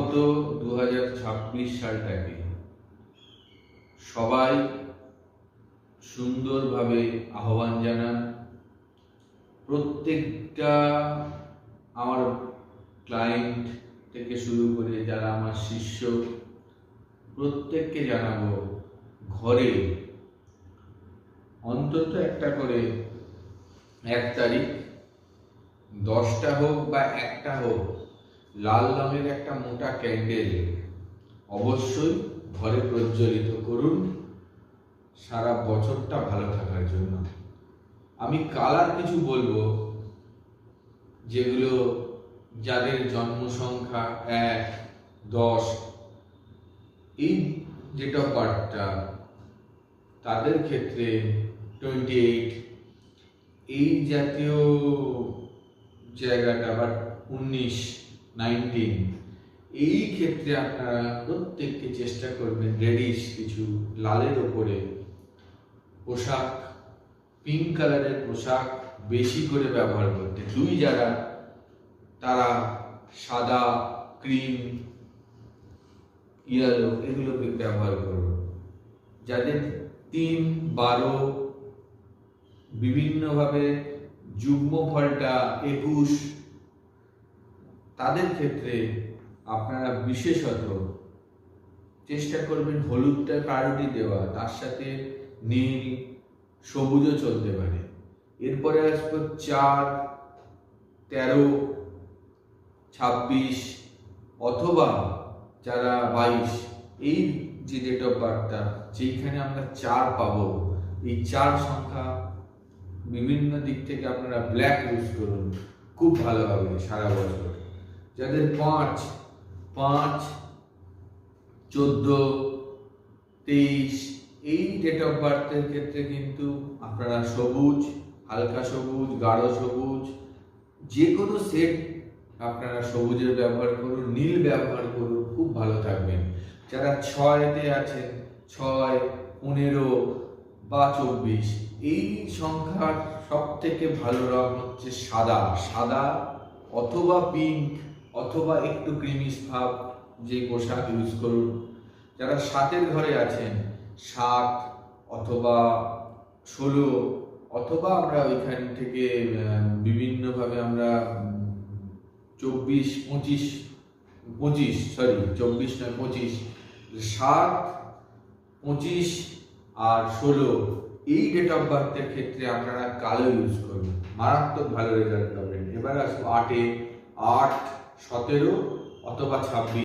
আগত 2026 সালটাকে সবাই সুন্দরভাবে আহ্বান জানান। প্রত্যেকটা আমার ক্লায়েন্ট থেকে শুরু করে যারা আমার শিষ্য, প্রত্যেককে জানাবো, ঘরে অন্তত একটা করে 1 তারিখ 10টা হোক বা 1টা হোক, লাল রঙের একটা মোটা ক্যান্ডেল অবশ্যই ঘরে প্রজ্বলিত করুন সারা বছরটা ভালো থাকার জন্য। আমি কালার কিছু বলবো যেগুলো যাদের জন্ম সংখ্যা 1, 10 এই ডেট অফ বার্থটা, তাদের ক্ষেত্রে 28 এই জাতীয় জায়গাটা, বা 19, 19 এই ক্ষেত্রে আপনারা প্রত্যেককে চেষ্টা করবেন রেডিশ কিছু লালের ওপরে পোশাক, পিঙ্ক কালারের পোশাক বেশি করে ব্যবহার করতে। 2 যারা, তারা সাদা, ক্রিম, ইয়েলো এগুলো ব্যবহার করুন। যাদের 3, 12 বিভিন্নভাবে যুগ্ম ফলটা 21, তাদের ক্ষেত্রে আপনারা বিশেষত চেষ্টা করবেন হলুদটা প্রায়োরিটি দেওয়া, তার সাথে নীল, সবুজও চলতে পারে। এরপরে আসবো 4, 13, 26 অথবা যারা 22, এই যে ডেট অফ বার্থটা যেখানে আমরা 4 পাবো, এই 4 সংখ্যা বিভিন্ন দিক থেকে আপনারা ব্ল্যাক ইউজ করুন, খুব ভালো হবে সারা বছর। যাদের 5, 14, 23 এই ডেট অফ বার্থের ক্ষেত্রে কিন্তু আপনারা সবুজ, হালকা সবুজ, গাঢ় সবুজ, যে কোনো সেট আপনারা সবুজের ব্যবহার করুন, নীল ব্যবহার করুন, খুব ভালো থাকবেন। যারা 6-তে আছেন, 6, 15 বা 24 এই সংখ্যার সব থেকে ভালো রং হচ্ছে সাদা, সাদা অথবা পিঙ্ক অথবা একটু ক্রিমিশ ভাব যে পোশাক ইউজ করুন। যারা 7-এর ঘরে আছেন, 7 অথবা 16 অথবা আমরা ওইখান থেকে বিভিন্নভাবে আমরা 24, 25, 7, 25 আর 16 এই ডেট অফ বার্থের ক্ষেত্রে আপনারা কালো ইউজ করুন, মারাত্মক ভালো রেজাল্ট পাবেন। এবার আসবো 8, 17 অথবা 26।